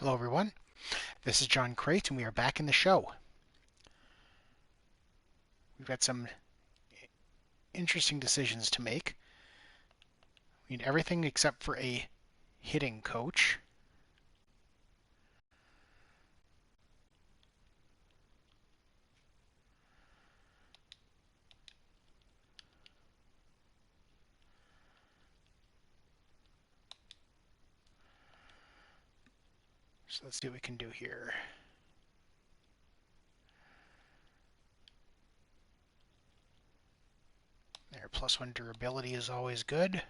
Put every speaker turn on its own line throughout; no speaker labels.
Hello, everyone. This is John Crate, and we are back in the show. We've got some interesting decisions to make. We need everything except for a hitting coach. So let's see what we can do here. There, +1 durability is always good.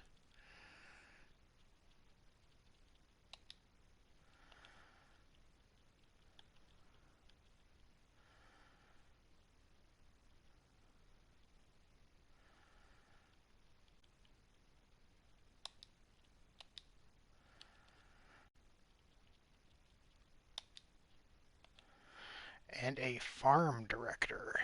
And a farm director.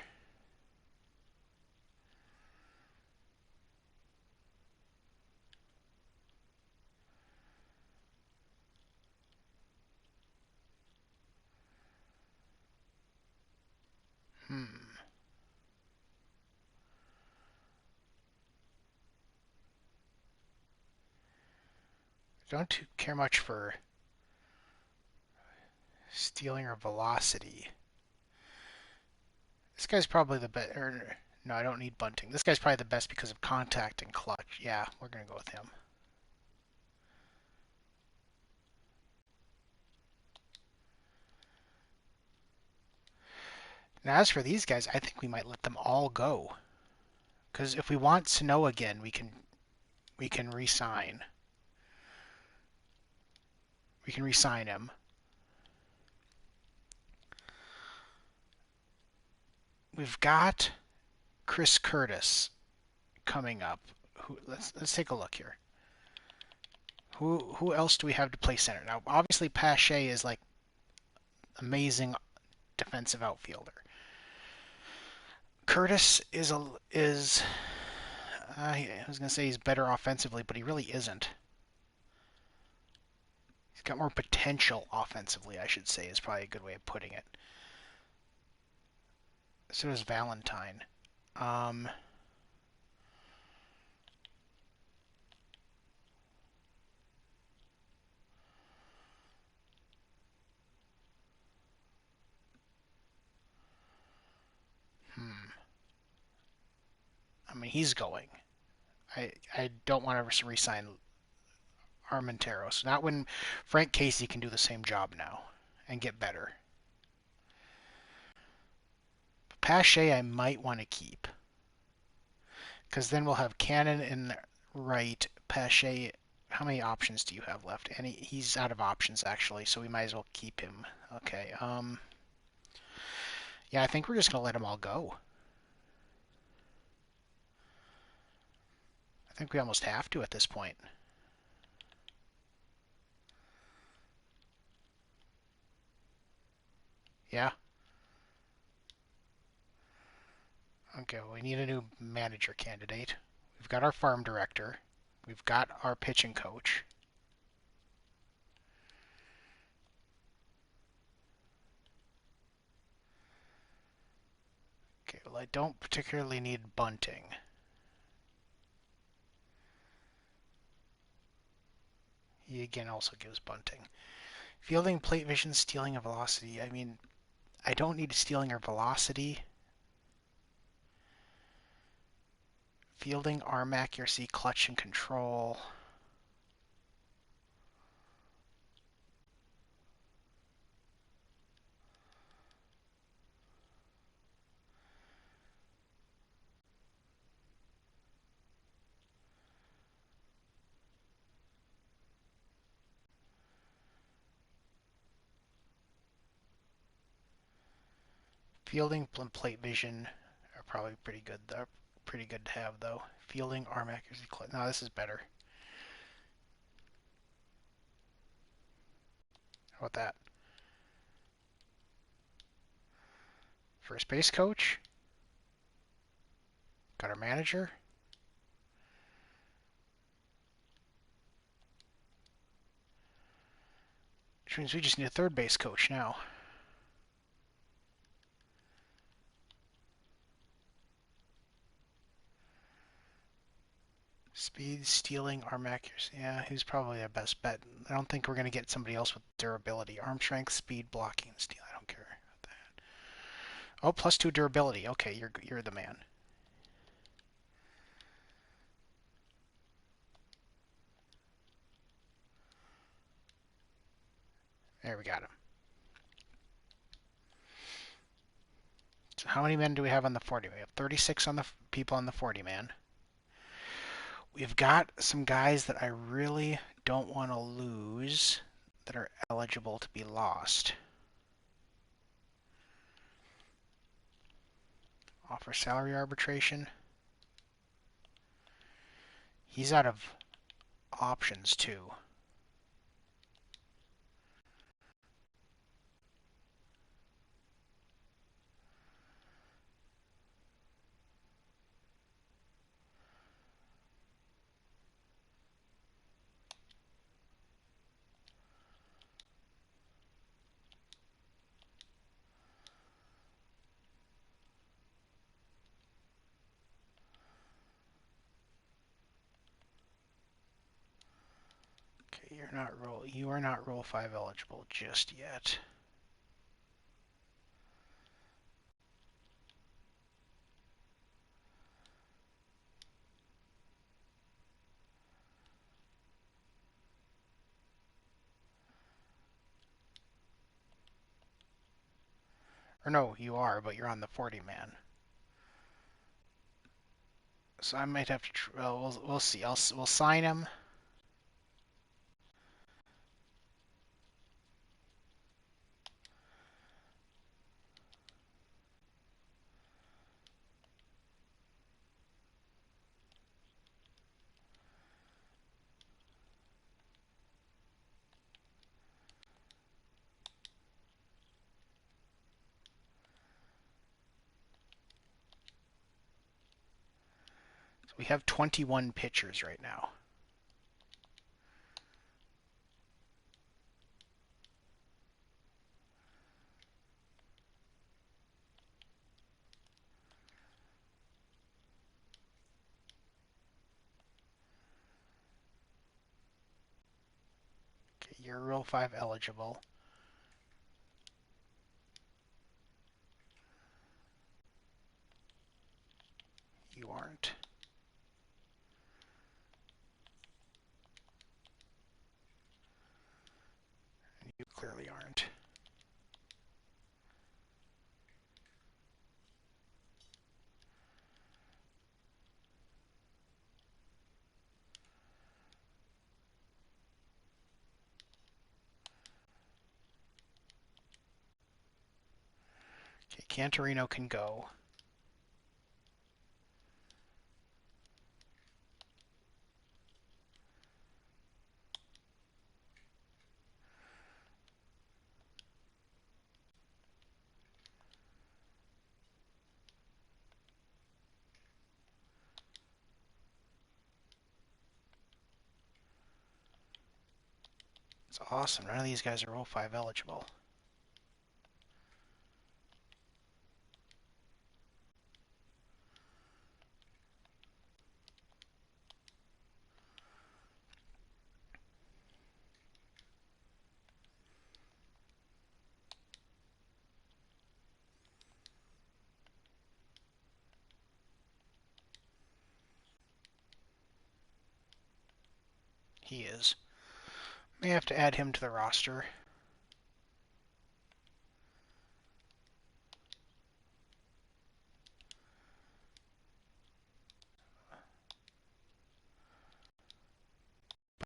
Don't care much for stealing or velocity. This guy's probably the best. No, I don't need bunting. This guy's probably the best because of contact and clutch. Yeah, we're going to go with him. Now, as for these guys, I think we might let them all go. Because if we want Snow again, we can re-sign. We can re-sign him. We've got Chris Curtis coming up. Let's take a look here. Who else do we have to play center? Now, obviously, Pache is like amazing defensive outfielder. Curtis is I was gonna say he's better offensively, but he really isn't. He's got more potential offensively, I should say, is probably a good way of putting it. So does Valentine. I mean, he's going. I don't want to re-sign Armenteros. Not when Frank Casey can do the same job now and get better. But Pache I might want to keep. Because then we'll have Cannon in the right. Pache, how many options do you have left? And he's out of options, actually, so we might as well keep him. Okay, yeah, I think we're just going to let them all go. I think we almost have to at this point. Yeah. Okay, well, we need a new manager candidate. We've got our farm director. We've got our pitching coach. Okay, well, I don't particularly need bunting. He again also gives bunting. Fielding, plate vision, stealing, and velocity. I mean, I don't need stealing or velocity. Fielding, arm accuracy, clutch, and control. Fielding and plate vision are probably pretty good. They're pretty good to have, though. Fielding, arm accuracy, clutch. No, this is better. How about that? First base coach. Got our manager. Which means we just need a third base coach now. Speed, stealing, arm accuracy. Yeah, he's probably our best bet. I don't think we're going to get somebody else with durability. Arm strength, speed, blocking, and steal. I don't care about that. Oh, +2 durability. Okay, you're the man. There, we got him. So how many men do we have on the 40? We have 36 on the people on the 40 man. We've got some guys that I really don't want to lose that are eligible to be lost. Offer salary arbitration. He's out of options too. Okay, you are not Rule 5 eligible just yet. Or no, you are, but you're on the 40 man. So I might have to. We'll see. We'll sign him. So we have 21 pitchers right now. Okay, you're Rule 5 eligible. You aren't. And you clearly aren't. Okay, Cantorino can go. It's awesome. None of these guys are Rule 5 eligible. He is. May have to add him to the roster.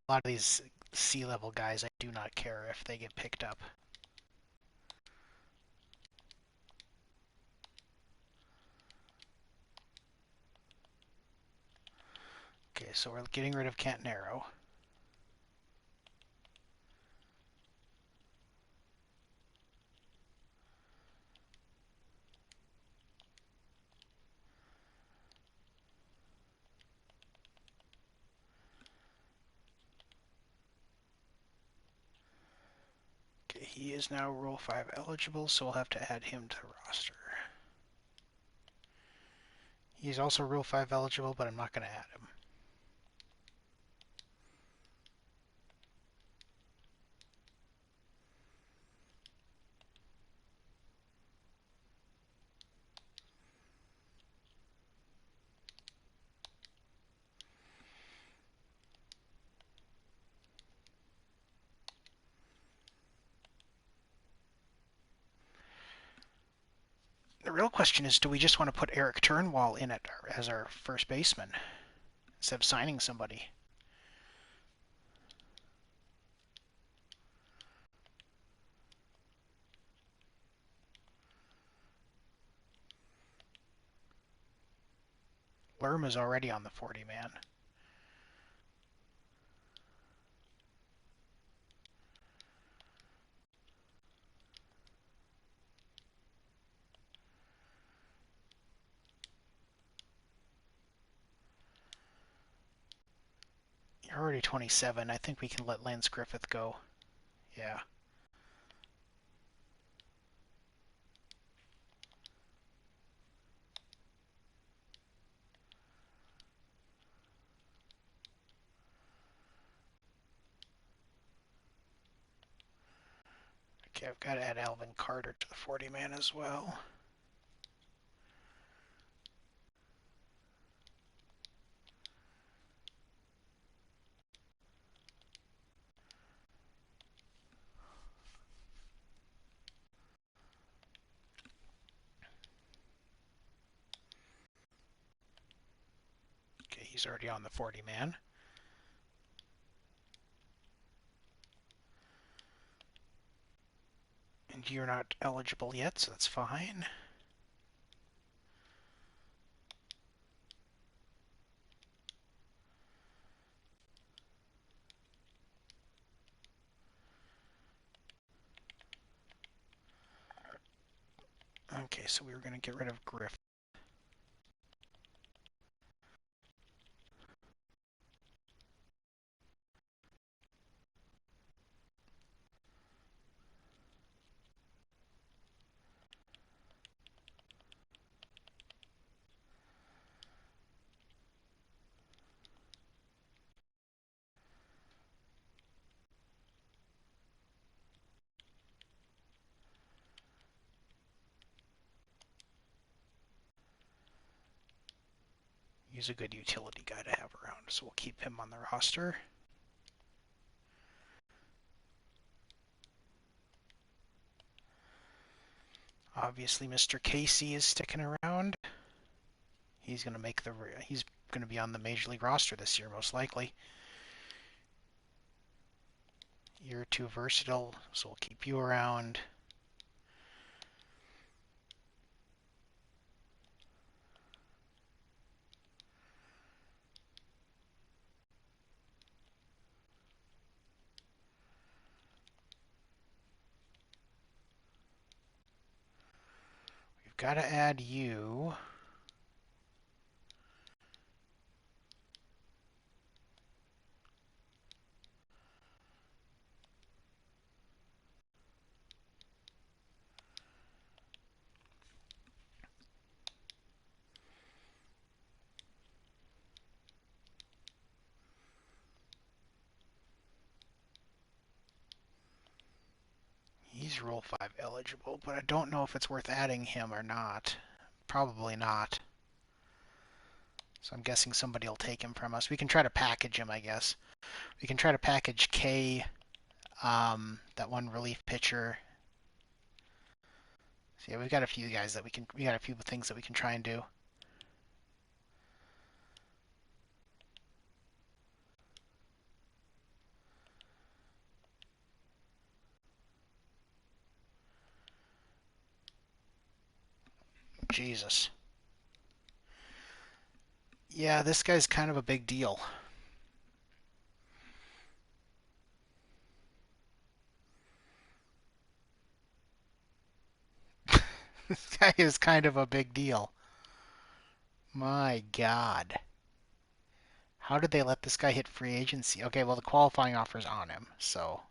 A lot of these C-level guys, I do not care if they get picked up. Okay, so we're getting rid of Cantonero. He is now Rule 5 eligible, so we'll have to add him to the roster. He's also Rule 5 eligible, but I'm not going to add him. The real question is, do we just want to put Eric Turnwall in as our first baseman instead of signing somebody? Lerma's already on the 40-man. You're already 27. I think we can let Lance Griffith go. Yeah. Okay, I've got to add Alvin Carter to the 40-man as well. Okay, he's already on the 40-man. And you're not eligible yet, so that's fine. Okay, so we were going to get rid of Griff. He's a good utility guy to have around, so we'll keep him on the roster. Obviously, Mr. Casey is sticking around. He's going to be on the Major League roster this year, most likely. You're too versatile, so we'll keep you around. We've got to add you. He's Rule 5 eligible, but I don't know if it's worth adding him or not. Probably not. So I'm guessing somebody will take him from us. We can try to package him, I guess. We can try to package K, that one relief pitcher. So yeah, we've got a few guys that we got a few things that we can try and do. Jesus. Yeah, this guy's kind of a big deal. This guy is kind of a big deal. My God. How did they let this guy hit free agency? Okay, well, the qualifying offer's on him, so.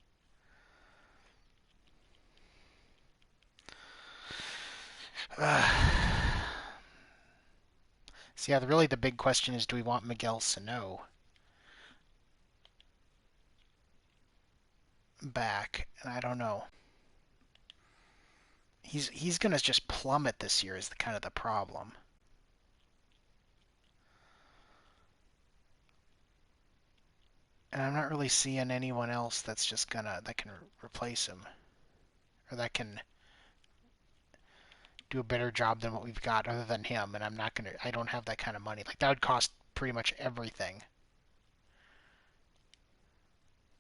So yeah, really the big question is, do we want Miguel Sano back? And I don't know. He's gonna just plummet this year is the kind of the problem. And I'm not really seeing anyone else that's just gonna that can replace him or that can do a better job than what we've got other than him. And I don't have that kind of money. Like that would cost pretty much everything.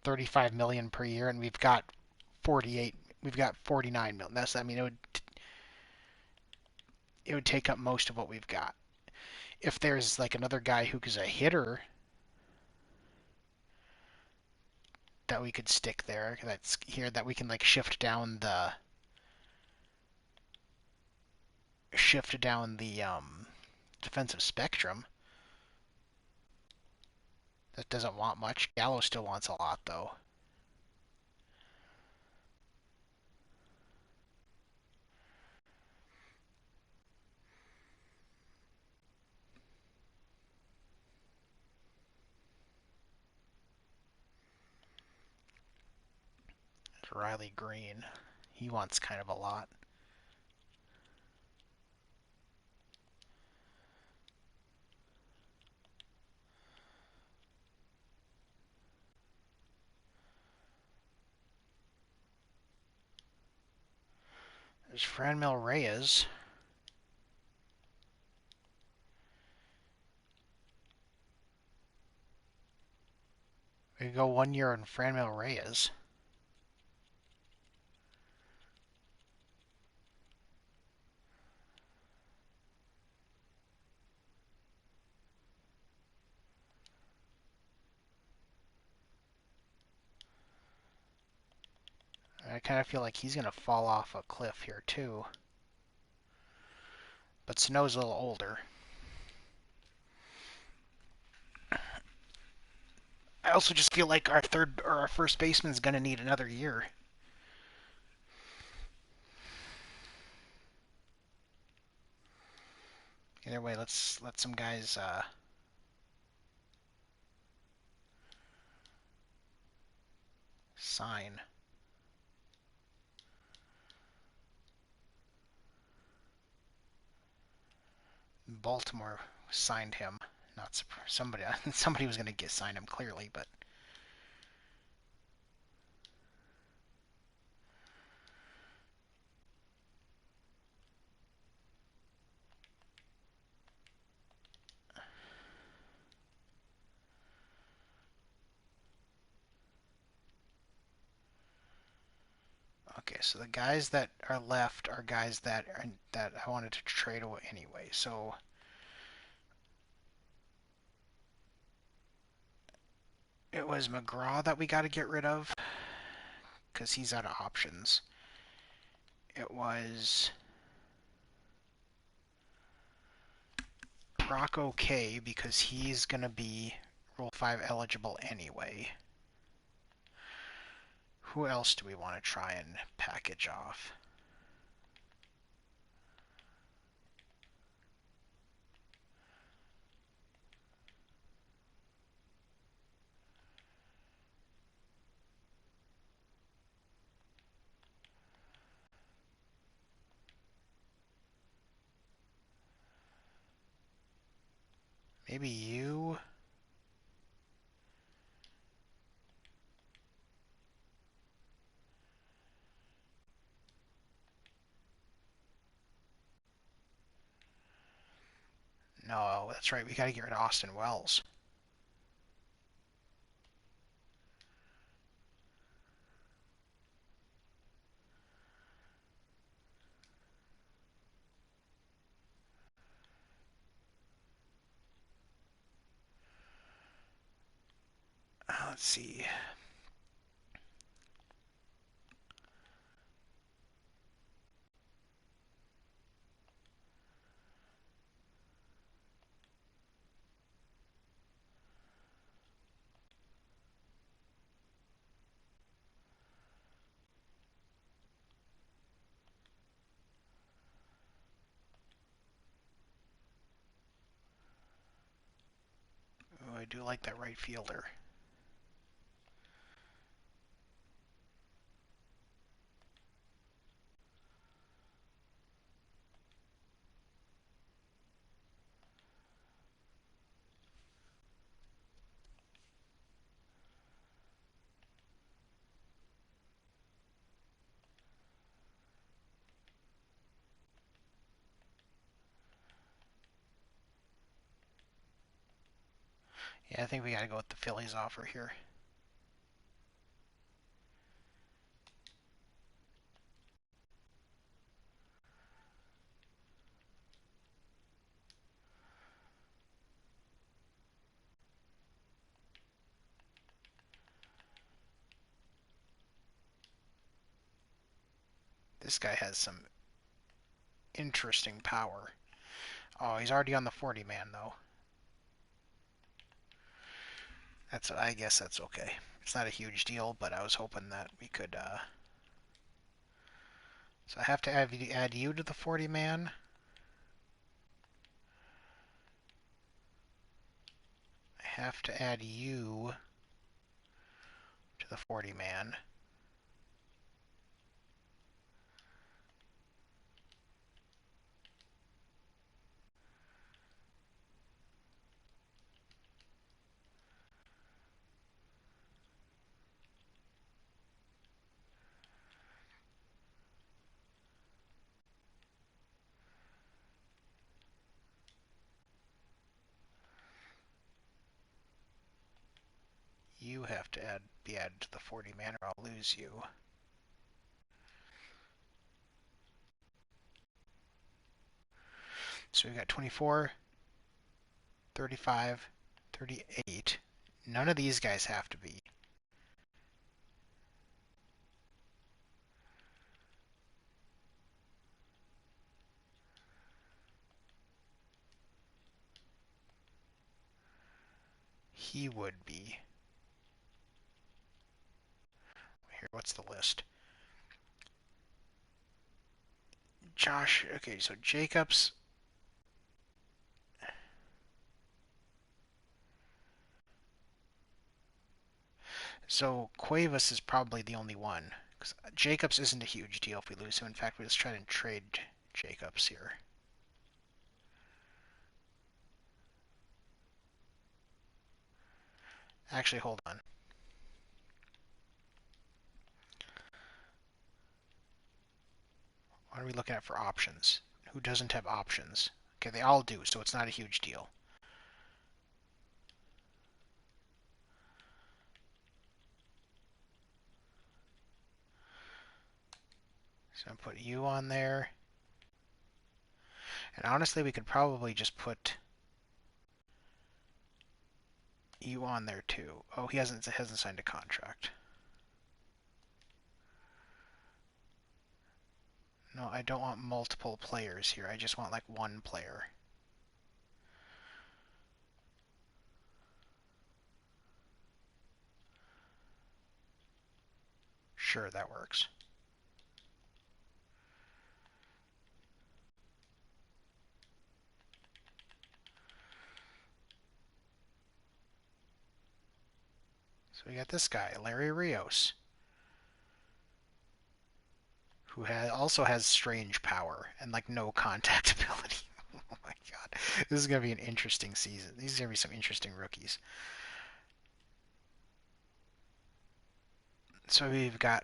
35 million per year, and we've got 48. We've got 49 million. I mean, it would take up most of what we've got. If there's like another guy who is a hitter that we could stick there, that's here that we can like shift down the defensive spectrum. That doesn't want much. Gallo still wants a lot though. Riley Green, he wants kind of a lot. There's Franmil Reyes. We could go 1 year on Franmil Reyes. I kind of feel like he's going to fall off a cliff here too. But Sano's a little older. I also just feel like our first baseman's going to need another year. Either way, let's let some guys sign. Baltimore signed him. Not somebody was going to get sign him clearly, but okay. So the guys that are left are guys that I wanted to trade away anyway. So it was McGraw that we got to get rid of because he's out of options. It was Rocco K because he's going to be Rule 5 eligible anyway. Who else do we want to try and package off? Maybe you? No, that's right. We got to get rid of Austin Wells. Let's see. I do like that right fielder. Yeah, I think we gotta go with the Phillies offer here. This guy has some interesting power. Oh, he's already on the 40 man though. I guess that's okay. It's not a huge deal, but I was hoping that we could. So I have to add you to the 40 man. I have to add you to the 40 man. You have to be added to the 40 man, or I'll lose you. So we've got 24, 35, 38. None of these guys have to be. He would be. Here, what's the list? Josh, okay, so Jacobs. So Cuevas is probably the only one. Because Jacobs isn't a huge deal if we lose him. In fact, let's try to trade Jacobs here. Actually, hold on. What are we looking at for options? Who doesn't have options? Okay, they all do, so it's not a huge deal. So I put you on there. And honestly, we could probably just put you on there too. Oh, he hasn't signed a contract. No, I don't want multiple players here. I just want like one player. Sure, that works. So we got this guy, Larry Rios, who also has strange power and like no contact ability. Oh my god. This is going to be an interesting season. These are going to be some interesting rookies. So we've got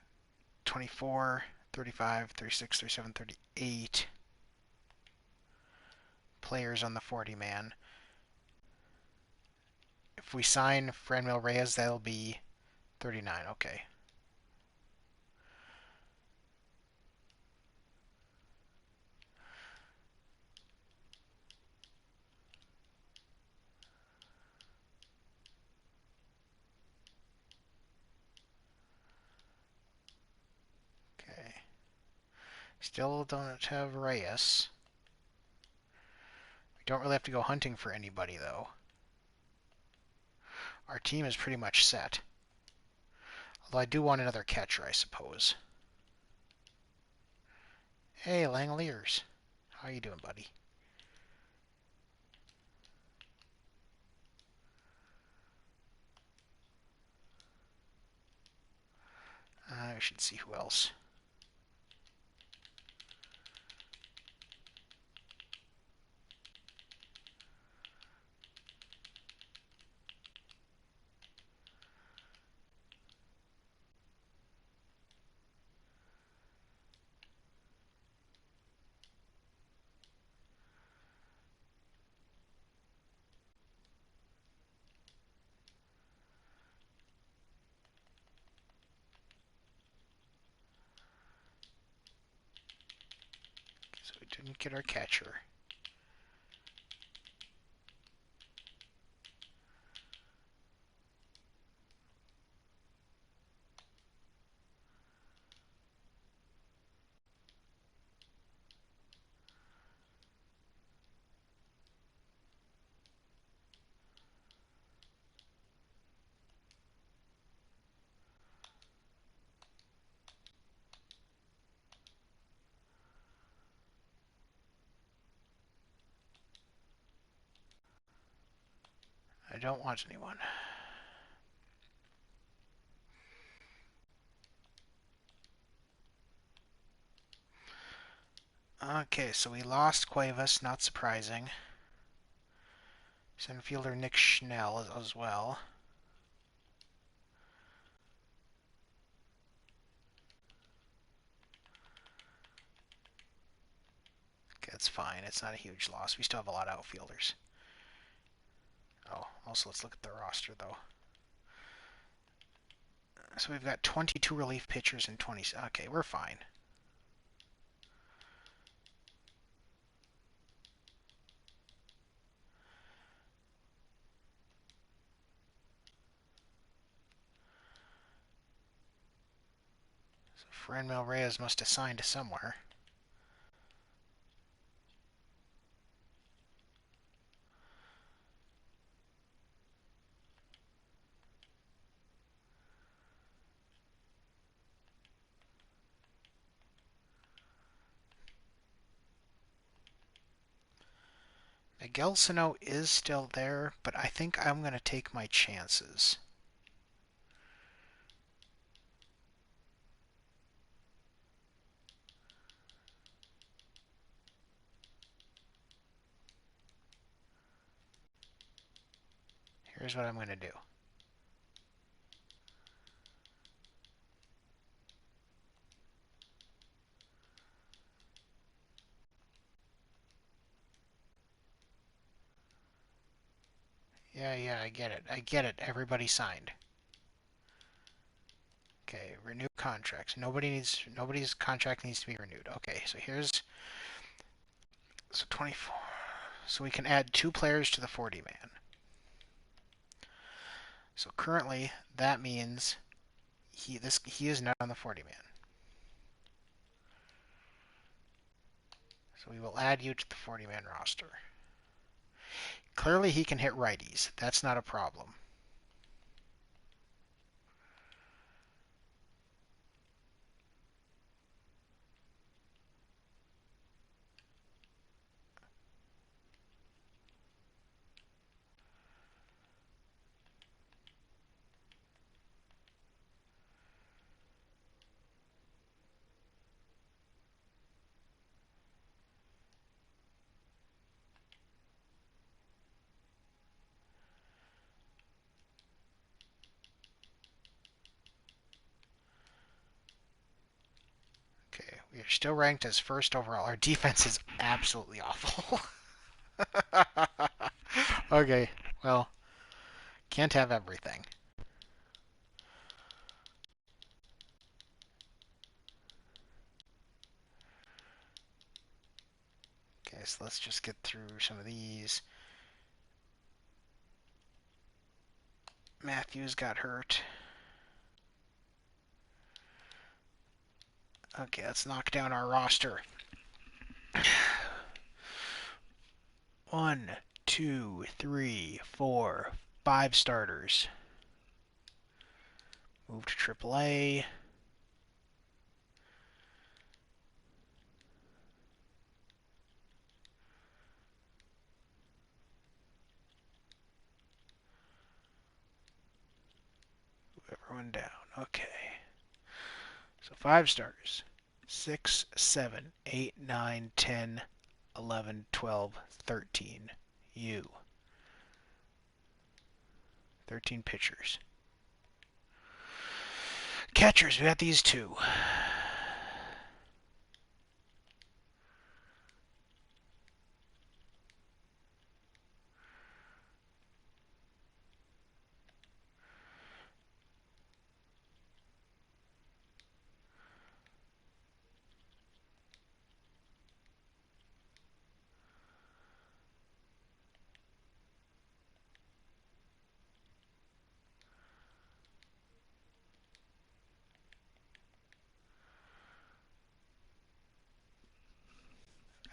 24, 35, 36, 37, 38 players on the 40 man. If we sign Franmil Reyes, that'll be 39. Okay. Okay. Still don't have Reyes. We don't really have to go hunting for anybody, though. Our team is pretty much set. Although I do want another catcher, I suppose. Hey, Langoliers. How you doing, buddy? should see who else. So we didn't get our catcher. I don't want anyone. Okay, so we lost Cuevas, not surprising. Center fielder Nick Schnell as well. Okay, that's fine. It's not a huge loss. We still have a lot of outfielders. Oh, also let's look at the roster, though. So we've got 22 relief pitchers and 20... Okay, we're fine. So Franmil Reyes must have signed to somewhere. Miguel Sano is still there, but I think I'm going to take my chances. Here's what I'm going to do. Yeah, I get it. I get it. Everybody signed. Okay, renew contracts. Nobody's contract needs to be renewed. Okay, so here's 24. So we can add 2 players to the 40 man. So currently that means he is not on the 40 man. So we will add you to the 40 man roster. Clearly he can hit righties. That's not a problem. Okay, we are still ranked as first overall. Our defense is absolutely awful. Okay, well, can't have everything. Okay, so let's just get through some of these. Matthews got hurt. Okay, let's knock down our roster. 1, 2, 3, 4, 5 starters. Move to AAA. Move everyone down. Okay. So 5 starters. 6, 7, 8, 9, 10, 11, 12, 13. You. 13 pitchers. Catchers, we got these two.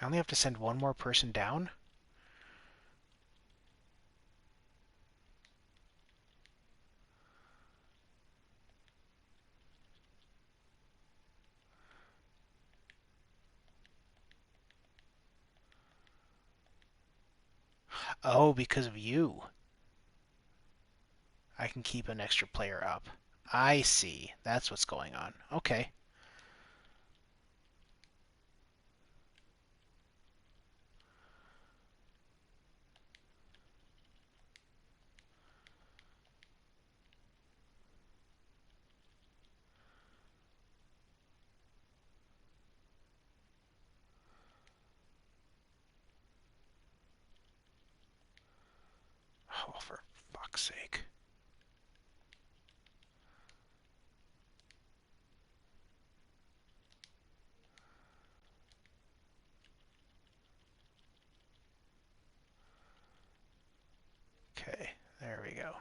I only have to send one more person down? Oh, because of you. I can keep an extra player up. I see. That's what's going on. Okay. Oh, for fuck's sake. Okay, there we go.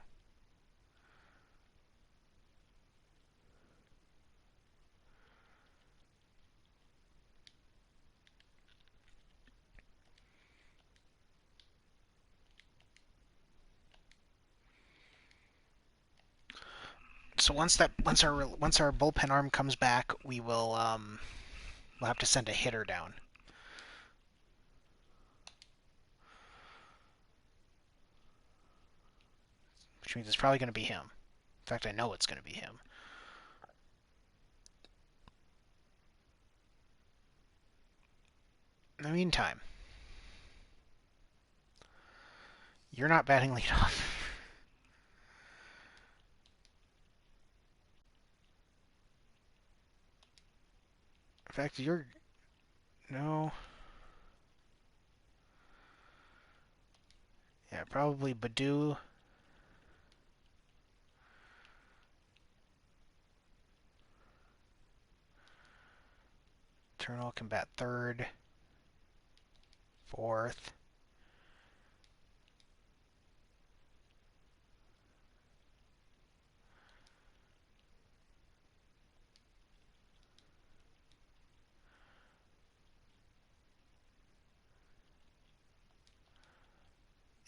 So once our bullpen arm comes back, we'll have to send a hitter down. Which means it's probably going to be him. In fact, I know it's going to be him. In the meantime, you're not batting leadoff. In fact, you're... No. Yeah, probably Badu. Eternal can bat third. Fourth.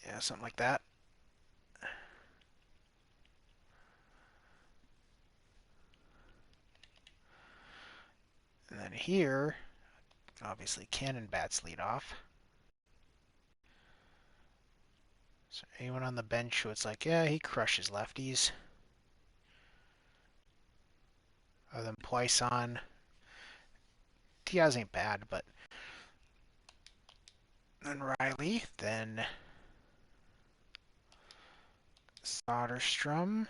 Yeah, something like that. And then here, obviously Cannon bats lead off. So anyone on the bench who it's like, yeah, he crushes lefties. Other than Poisson. Diaz ain't bad, but then Riley, then Soderstrom.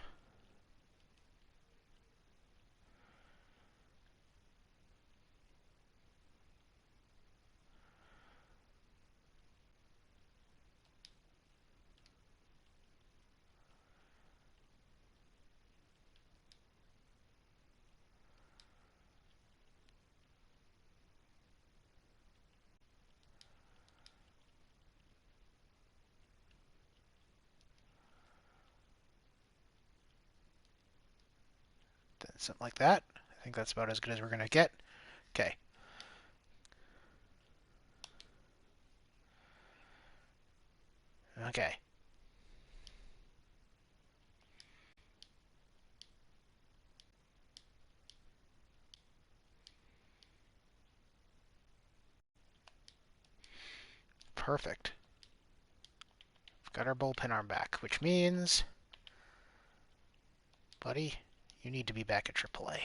Something like that. I think that's about as good as we're going to get. Okay. Okay. Perfect. We've got our bullpen arm back, which means, buddy, you need to be back at AAA.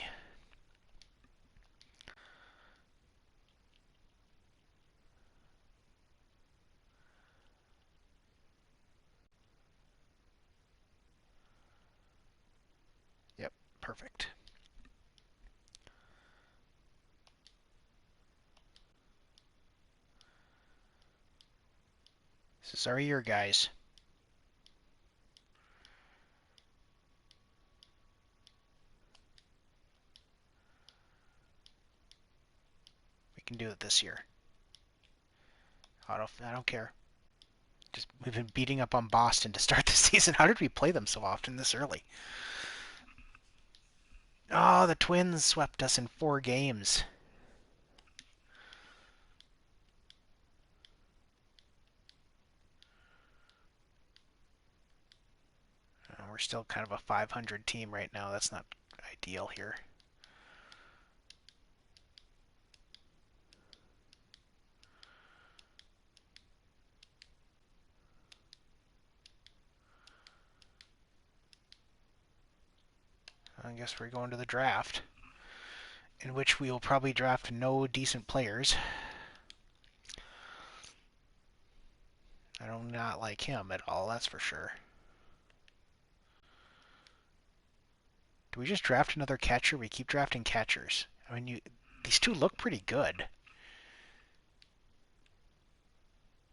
Perfect. This is our year, guys. We can do it this year. I don't care. Just we've been beating up on Boston to start the season. How did we play them so often this early? Oh, the Twins swept us in 4 games. We're still kind of a 500 team right now. That's not ideal here. I guess we're going to the draft, in which we will probably draft no decent players. I do not like him at all, that's for sure. Do we just draft another catcher? We keep drafting catchers. I mean, these two look pretty good.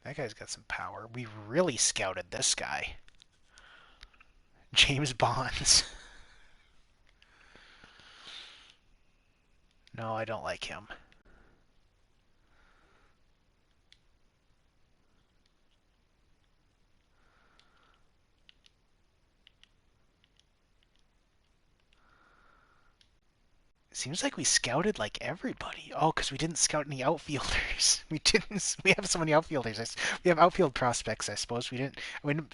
That guy's got some power. We really scouted this guy. James Bonds. No, I don't like him. It seems like we scouted like everybody. Oh, because we didn't scout any outfielders. We didn't. We have so many outfielders. We have outfield prospects, I suppose. We didn't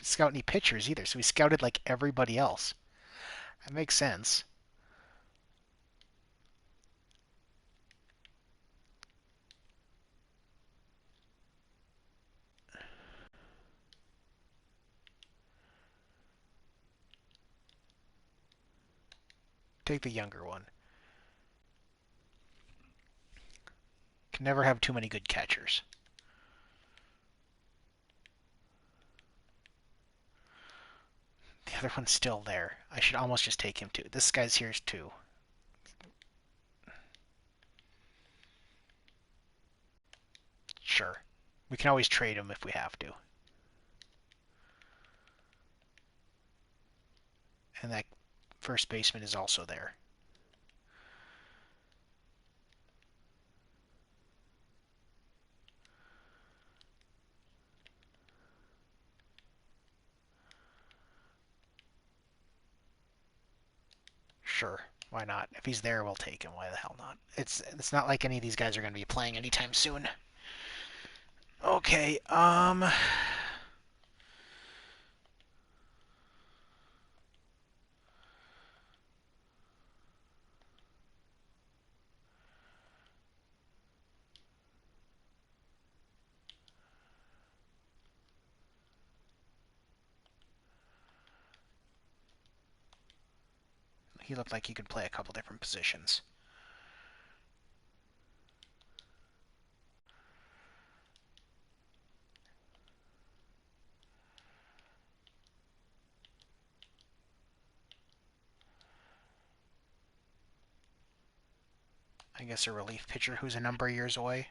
scout any pitchers either. So we scouted like everybody else. That makes sense. Take the younger one. Can never have too many good catchers. The other one's still there. I should almost just take him too. This guy's here's too. Sure. We can always trade him if we have to. And that first baseman is also there. Sure. Why not? If he's there, we'll take him. Why the hell not? It's not like any of these guys are going to be playing anytime soon. Okay, he looked like he could play a couple different positions. I guess a relief pitcher who's a number of years away.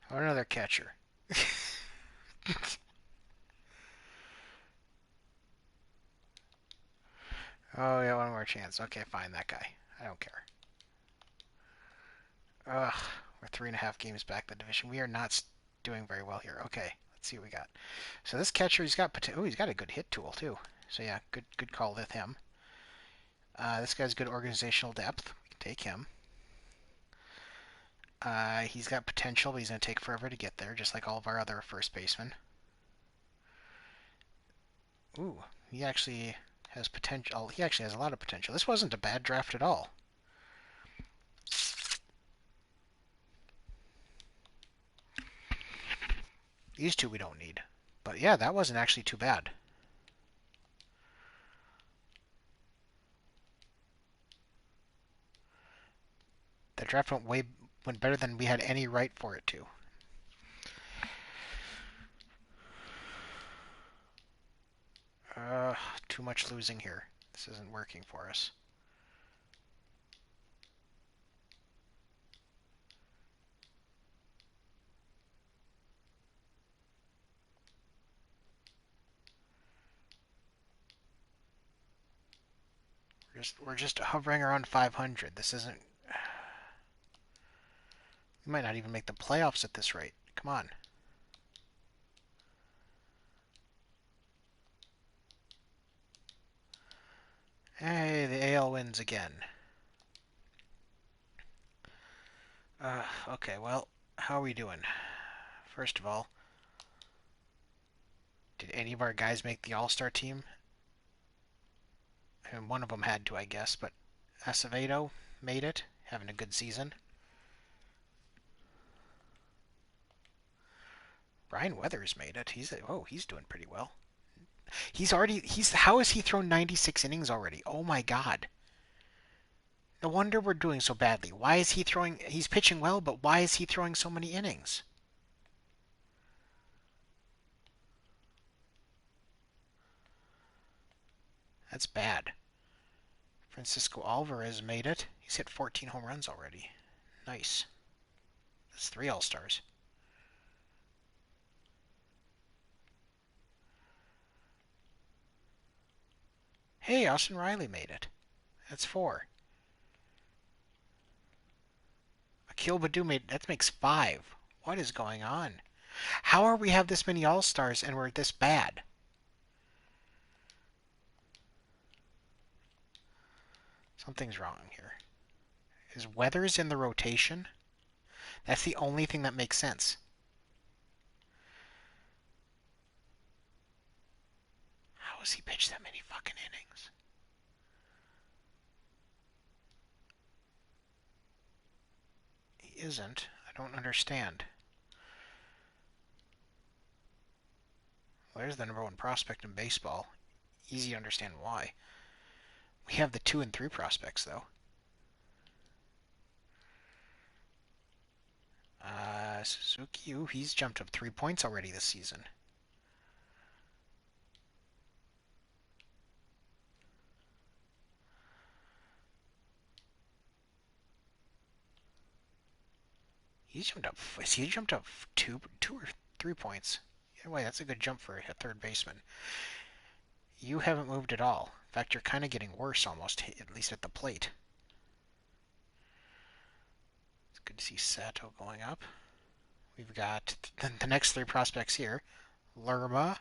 Or another catcher. Oh, yeah, one more chance. Okay, fine, that guy. I don't care. Ugh, we're 3.5 games back in the division. We are not doing very well here. Okay, let's see what we got. So this catcher, he's got a good hit tool too. So yeah, good call with him. This guy's good organizational depth. We can take him. He's got potential, but he's going to take forever to get there, just like all of our other first basemen. Ooh, he actually has potential. He actually has a lot of potential. This wasn't a bad draft at all. These two we don't need. But yeah, that wasn't actually too bad. The draft went better than we had any right for it to. Too much losing here. This isn't working for us. We're just hovering around 500. This isn't. We might not even make the playoffs at this rate. Come on. Hey, the AL wins again. Okay, well, how are we doing? First of all, did any of our guys make the All-Star team? And one of them had to, I guess, but Acevedo made it, having a good season. Ryan Weathers made it. He's doing pretty well. How has he thrown 96 innings already? Oh my God. No wonder we're doing so badly. Why is he throwing? He's pitching well, but why is he throwing so many innings? That's bad. Francisco Alvarez made it. He's hit 14 home runs already. Nice. That's 3 All-Stars. Hey, Austin Riley made it. That's 4. Akil Baddoo that makes 5. What is going on? How are we have this many All-Stars and we're this bad? Something's wrong here. Is Weathers in the rotation? That's the only thing that makes sense. How has he pitched that many fucking innings? He isn't. I don't understand. Well, there's the #1 prospect in baseball. Easy to understand why. We have the 2 and 3 prospects, though. Suzuki, he's jumped up 3 points already this season. He's jumped up. Has he jumped up two or 3 points? Anyway, that's a good jump for a third baseman. You haven't moved at all. In fact, you're kind of getting worse almost, at least at the plate. It's good to see Sato going up. We've got the next 3 prospects here. Lerma.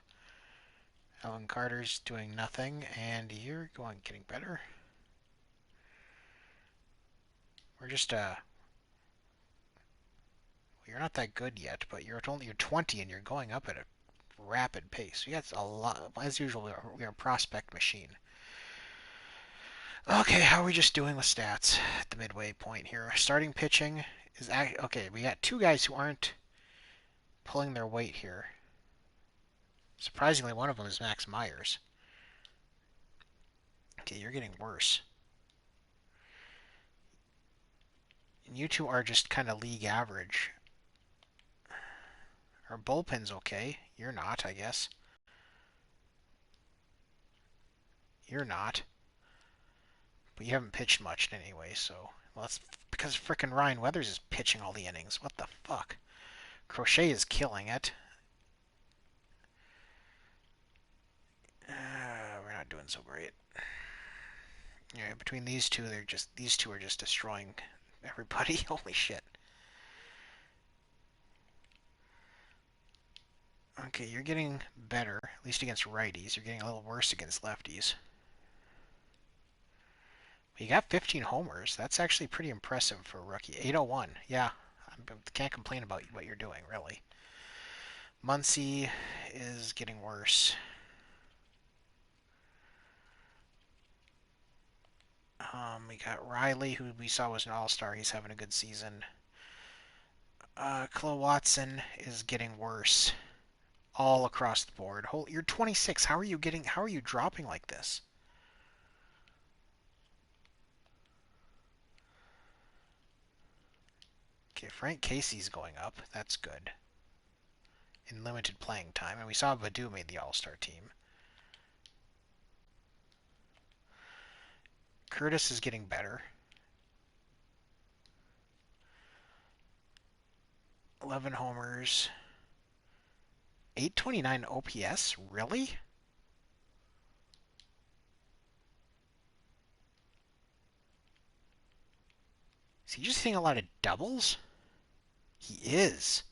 Alan Carter's doing nothing, and you're getting better. We're just you're not that good yet, but you're 20 and you're going up at a rapid pace. We got a lot. As usual, we are a prospect machine. Okay, how are we just doing with stats at the midway point here? Starting pitching is okay. We got 2 guys who aren't pulling their weight here. Surprisingly, one of them is Max Myers. Okay, you're getting worse. And you two are just kind of league average. Our bullpen's okay. You're not, I guess. You're not. But you haven't pitched much anyway, so... Well, that's because frickin' Ryan Weathers is pitching all the innings. What the fuck? Crochet is killing it. We're not doing so great. Yeah, between these two, these two are just destroying everybody. Holy shit. Okay, you're getting better, at least against righties. You're getting a little worse against lefties. You got 15 homers. That's actually pretty impressive for a rookie. 801. Yeah, I can't complain about what you're doing, really. Muncie is getting worse. We got Riley, who we saw was an all-star. He's having a good season. Chloe Watson is getting worse. all across the board. You're 26. How are you dropping like this? Okay, Frank Casey's going up. That's good. In limited playing time. And we saw Badu made the All-Star team. Curtis is getting better. 11 homers. 829 OPS? Really? Is he just hitting a lot of doubles? He is.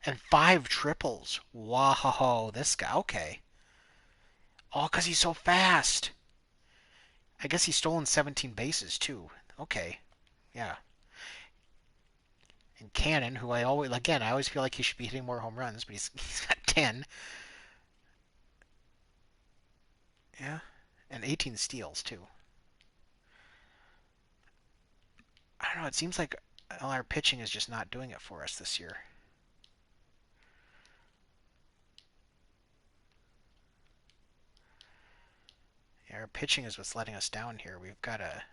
And 5 triples. Wow, this guy. Okay. All because he's so fast. I guess he's stolen 17 bases, too. Okay. Yeah. And Cannon, who I always feel like he should be hitting more home runs, but he's got 10. Yeah. And 18 steals, too. I don't know, it seems like our pitching is just not doing it for us this year. Yeah, our pitching is what's letting us down here. We've got to...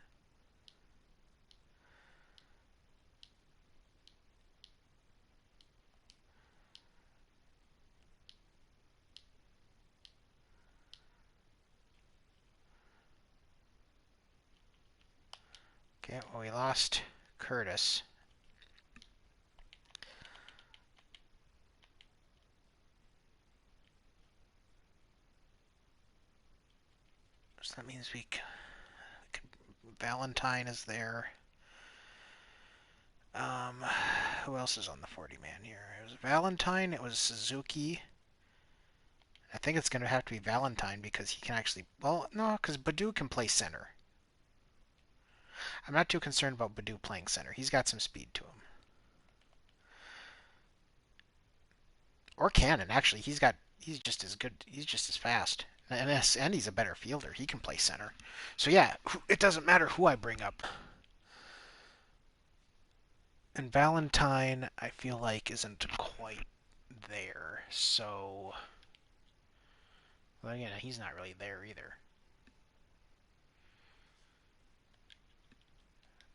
Okay, well, we lost Curtis. So that means Valentine is there. Who else is on the 40-man here? It was Valentine, it was Suzuki. I think it's going to have to be Valentine because he can actually... Well, no, because Badu can play center. I'm not too concerned about Badu playing center. He's got some speed to him. Or Cannon, actually. He's just as good. He's just as fast. And he's a better fielder. He can play center. So yeah, it doesn't matter who I bring up. And Valentine, I feel like, isn't quite there. So... Well, again, he's not really there either.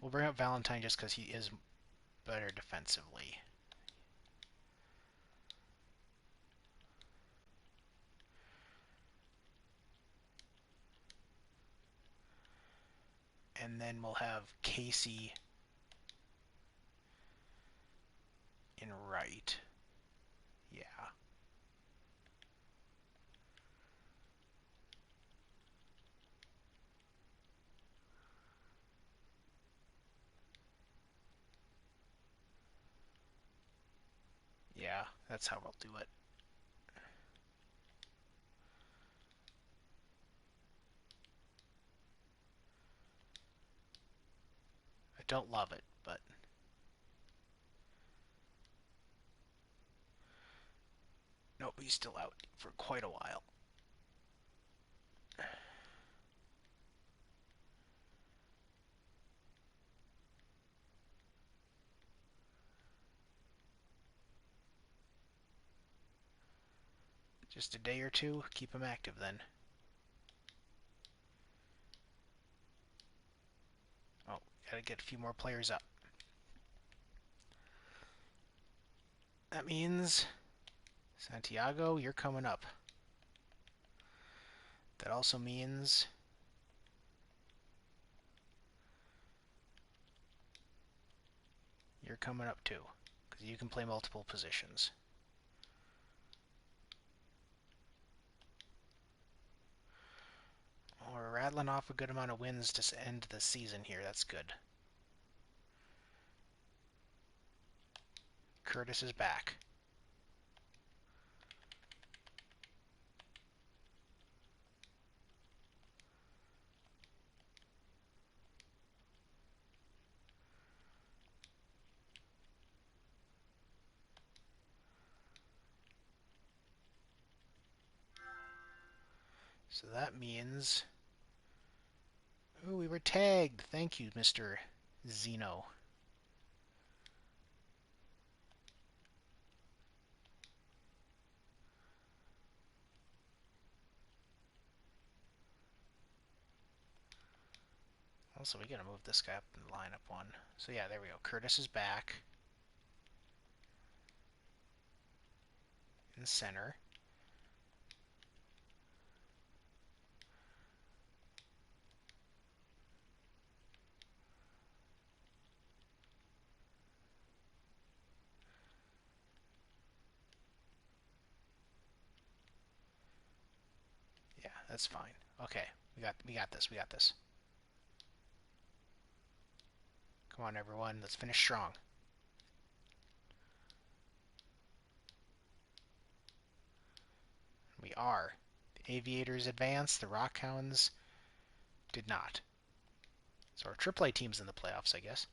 We'll bring up Valentine just because he is better defensively. And then we'll have Casey in right. Yeah. Yeah, that's how we'll do it. I don't love it, but... Nope, he's still out for quite a while. Just a day or two, keep him active then. Oh, gotta get a few more players up. That means, Santiago, you're coming up. That also means you're coming up too, because you can play multiple positions. We're rattling off a good amount of wins to end the season here. That's good. Curtis is back. So that means... Ooh, we were tagged. Thank you, Mr. Zeno. Also, we gotta move this guy up in lineup one. So yeah, there we go. Curtis is back in center. Yeah, that's fine. Okay, we got this. We got this. Come on, everyone. Let's finish strong. We are. The Aviators advanced. The Rockhounds did not. So our AAA team's in the playoffs, I guess.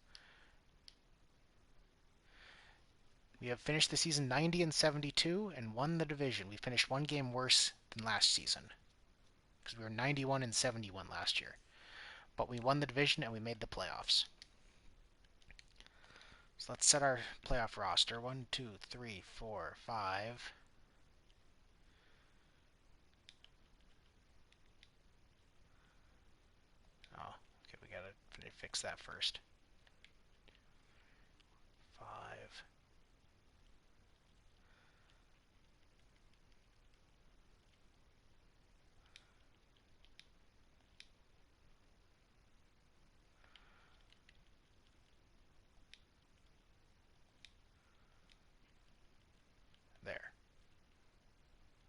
We have finished the season 90 and 72 and won the division. We finished one game worse than last season because we were 91 and 71 last year. But we won the division and we made the playoffs. So let's set our playoff roster. 1, 2, 3, 4, 5. Oh, okay, we gotta fix that first. 5. There.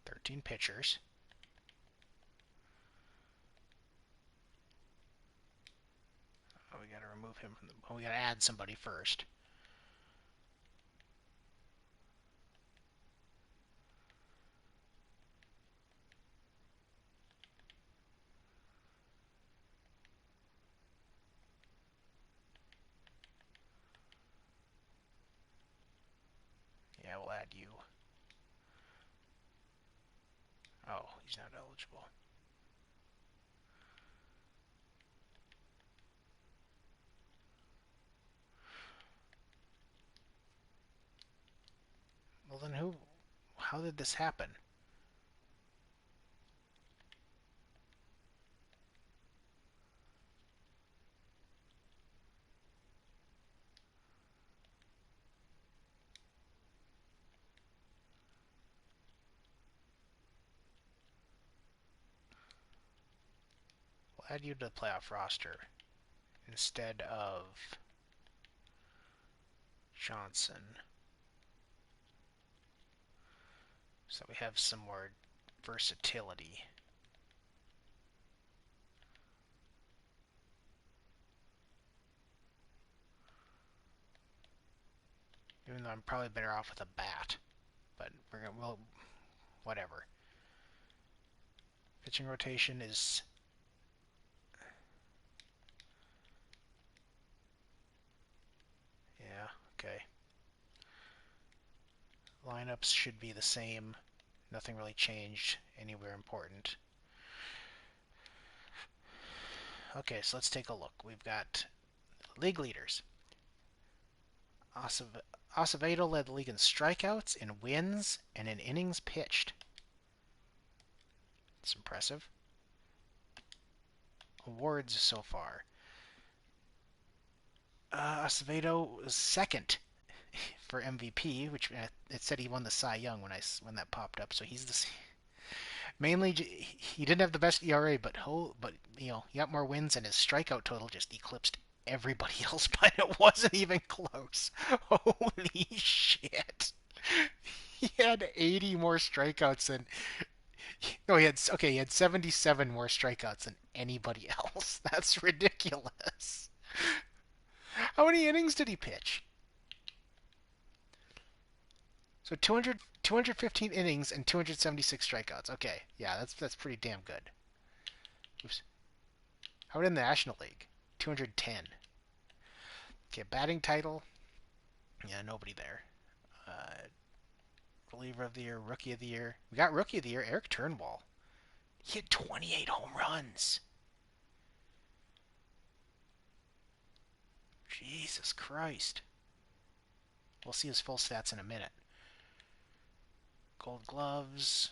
13 pitchers. Oh, we gotta remove him from the... Oh, we gotta add somebody first. Yeah, we'll add you. Oh, he's not eligible. Well, then who... How did this happen? We'll add you to the playoff roster instead of Johnson. So we have some more versatility. Even though I'm probably better off with a bat. But we're gonna, well, whatever. Pitching rotation is... Yeah, okay. Lineups should be the same. Nothing really changed anywhere important. Okay, so let's take a look. We've got league leaders. Acevedo led the league in strikeouts, in wins, and in innings pitched. It's impressive. Awards so far. Acevedo was second for MVP, which it said he won the Cy Young when that popped up. So he's the mainly he didn't have the best ERA, but you know he got more wins and his strikeout total just eclipsed everybody else, but it wasn't even close. Holy shit! He had 80 more strikeouts than no, he had 77 more strikeouts than anybody else. That's ridiculous. How many innings did he pitch? So 215 innings and 276 strikeouts. Okay, yeah, that's pretty damn good. Oops. How about in the National League? 210. Okay, batting title. Yeah, nobody there. Reliever of the year, rookie of the year. We got rookie of the year, Eric Turnbull. He had 28 home runs. Jesus Christ. We'll see his full stats in a minute. Gold gloves.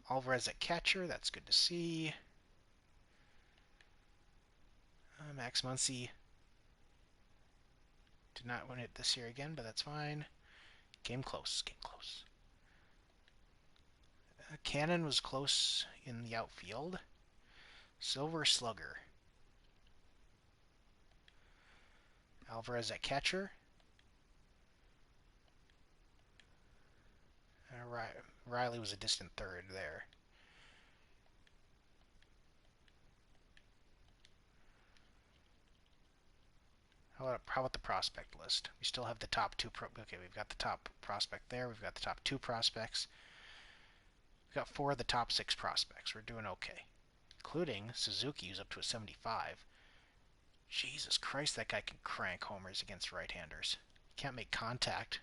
Alvarez at catcher. That's good to see. Max Muncie did not win it this year again, but that's fine. Game close. Game close. Cannon was close in the outfield. Silver Slugger. Alvarez at catcher. Riley was a distant third there. How about the prospect list? We still have the top two. Okay, we've got the top prospect there. We've got the top two prospects. We've got 4 of the top 6 prospects. We're doing okay. Including Suzuki, who's up to a 75. Jesus Christ, that guy can crank homers against right-handers. He can't make contact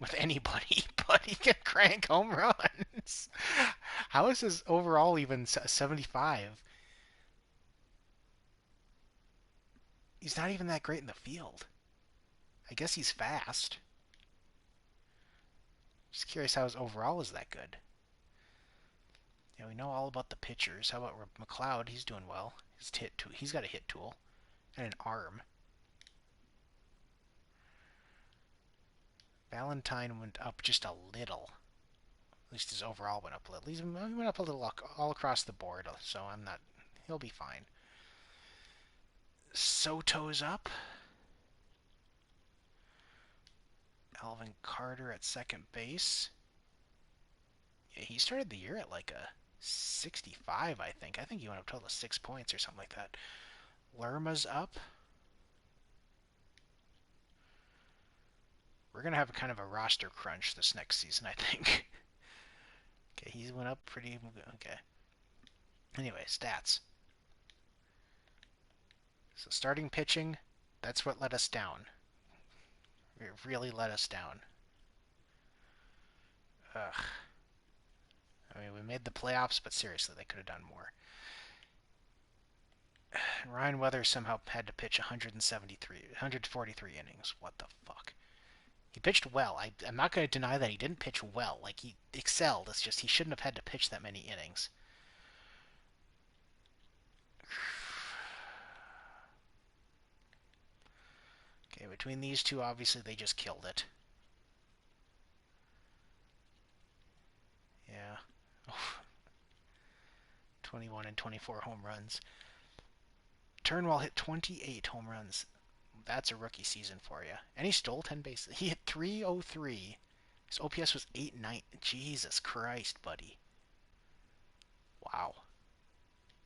with anybody, but he can crank home runs. How is his overall even 75? He's not even that great in the field. I guess he's fast. Just curious how his overall is that good. Yeah, we know all about the pitchers. How about McLeod? He's doing well. He's got a hit tool and an arm. Valentine went up just a little. At least his overall went up a little. At least he went up a little all across the board, so I'm not... He'll be fine. Soto's up. Alvin Carter at second base. Yeah, he started the year at like a 65, I think. I think he went up a total of 6 points or something like that. Lerma's up. We're going to have kind of a roster crunch this next season, I think. Okay, he went up pretty... Okay. Anyway, stats. So starting pitching, that's what let us down. It really let us down. Ugh. I mean, we made the playoffs, but seriously, they could have done more. Ryan Weathers somehow had to pitch 143 innings. What the fuck? He pitched well. I'm not going to deny that he didn't pitch well. Like, he excelled. It's just he shouldn't have had to pitch that many innings. Okay, between these two, obviously, they just killed it. Yeah. 21 and 24 home runs. Turnwell hit 28 home runs. That's a rookie season for you. And he stole 10 bases. He hit 303. His OPS was 890. Jesus Christ, buddy. Wow.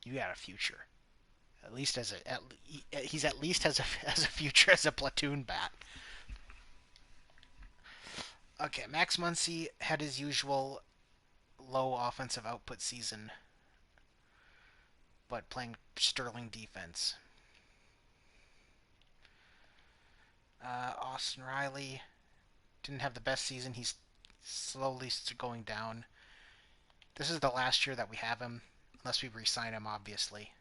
You got a future. At least he's at least has a future as a platoon bat. Okay, Max Muncy had his usual low offensive output season, but playing sterling defense. Austin Riley didn't have the best season. He's slowly going down. This is the last year that we have him, unless we re-sign him, obviously.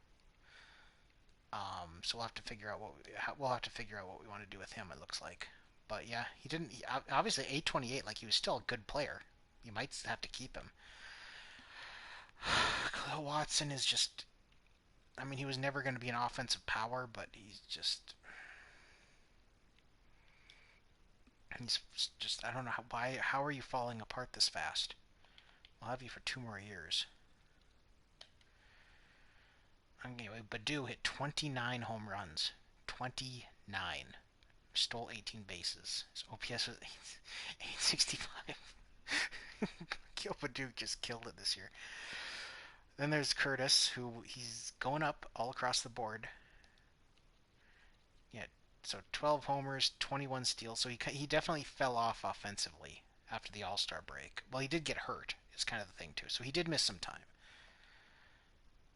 So we'll have to figure out what we want to do with him. It looks like, but yeah, he didn't. Obviously, 828. Like, he was still a good player. You might have to keep him. Khalil Watson is just. I mean, he was never going to be an offensive power, but he's just. I don't know how are you falling apart this fast? I'll have you for 2 more years. Anyway, Badu hit 29 home runs. 29. Stole 18 bases. His OPS was 865. Gil Badu just killed it this year. Then there's Curtis, who he's going up all across the board. Yeah, so 12 homers, 21 steals. So he definitely fell off offensively after the All-Star break. Well, he did get hurt, is kind of the thing, too. So he did miss some time.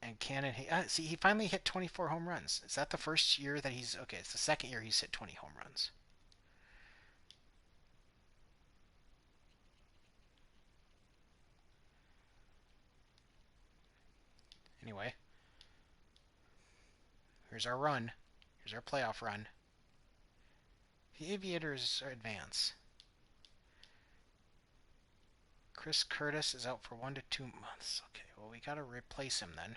And Cannon, he finally hit 24 home runs. Is that the first year that he's... Okay, it's the second year he's hit 20 home runs. Anyway. Here's our run. Here's our playoff run. The Aviators advance. Chris Curtis is out for 1 to 2 months. Okay, well, we gotta replace him then.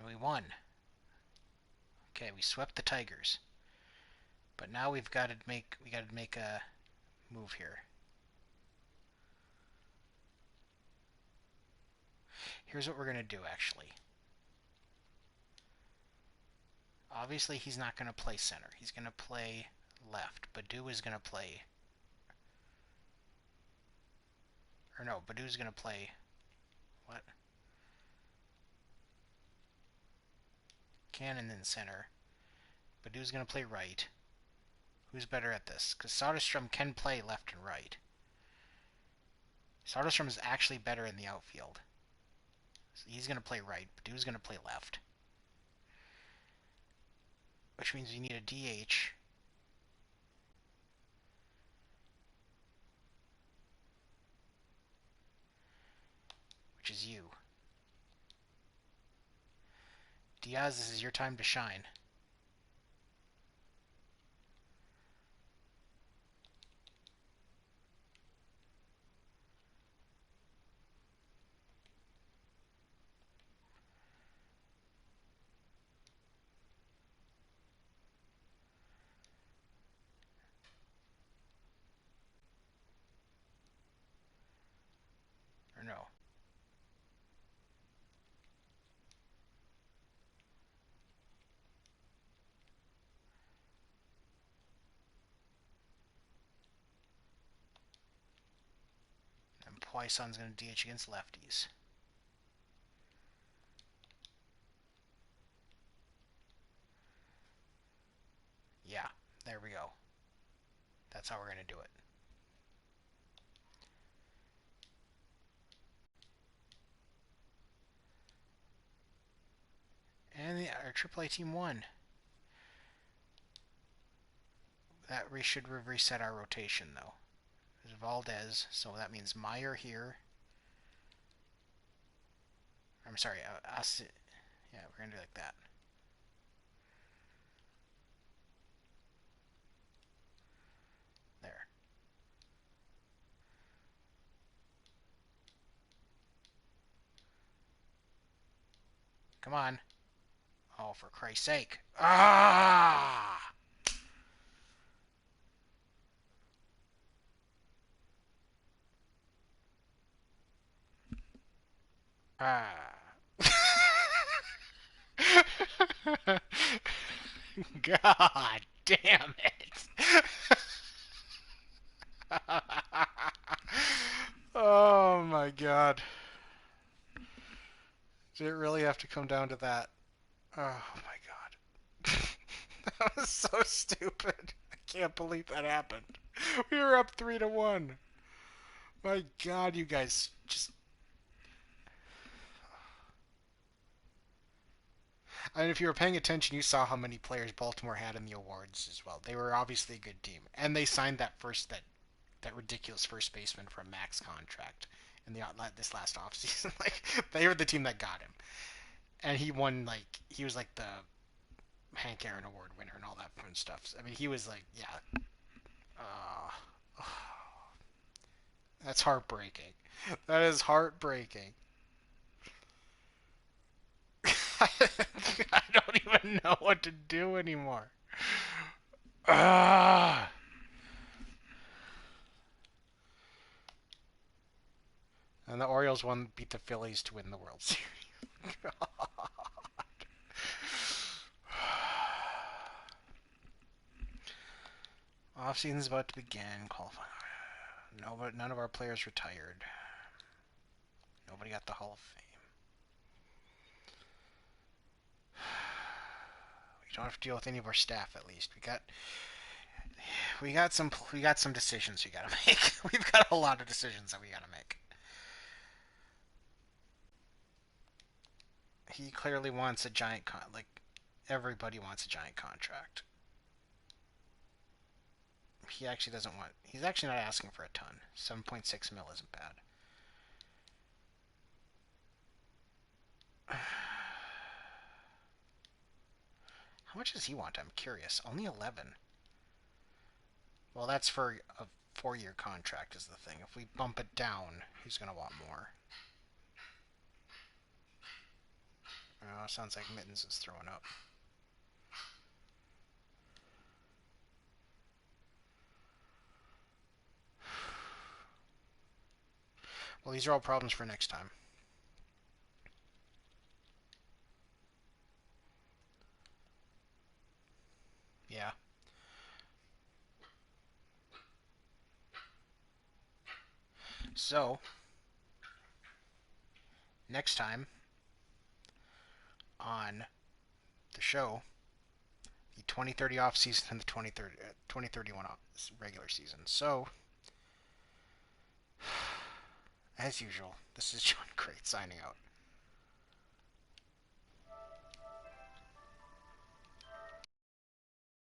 And we won. Okay, we swept the Tigers. But now we got to make a move here. Here's what we're going to do, actually. Obviously, he's not going to play center. He's going to play left. Badu is going to play... Or no, Badu's going to play... What? Cannon in center. Badu's going to play right. Who's better at this? Because Soderstrom can play left and right. Soderstrom is actually better in the outfield. So he's going to play right. Badu's going to play left. Which means you need a DH. Which is you. Diaz, this is your time to shine. Or no. And Poisson's going to DH against lefties. Yeah, there we go. That's how we're going to do it. And our AAA team won. That we should reset our rotation, though. There's Valdez, so that means Meyer here. I'm sorry, yeah, we're going to do like that. There. Come on. Oh, for Christ's sake. Ah! Ah. God damn it. Oh my God. Did it really have to come down to that? Oh my God. That was so stupid. I can't believe that happened. We were up 3-1. My God, you guys just... I mean, if you were paying attention, you saw how many players Baltimore had in the awards as well. They were obviously a good team. And they signed that ridiculous first baseman for a max contract in this last offseason. Like, they were the team that got him. And he won, like, he was like the Hank Aaron Award winner and all that fun stuff. I mean, he was like, yeah. Uh, that's heartbreaking. That is heartbreaking. I don't even know what to do anymore. Ah. And the Orioles beat the Phillies to win the World Series. God. Off season's about to begin. Qualifying. No, but none of our players retired. Nobody got the Hall of Fame. We don't have to deal with any of our staff. At least we got some decisions we gotta make. We've got a lot of decisions that we gotta make. He clearly wants a giant like everybody wants a giant contract. He actually doesn't want. He's actually not asking for a ton. 7.6 mil isn't bad. How much does he want? I'm curious. Only 11. Well, that's for a 4-year contract is the thing. If we bump it down, he's going to want more. Oh, sounds like Mittens is throwing up. Well, these are all problems for next time. Yeah. So, next time on the show, the 2030 off season and the 2031 regular season. So, as usual, this is John Crate signing out.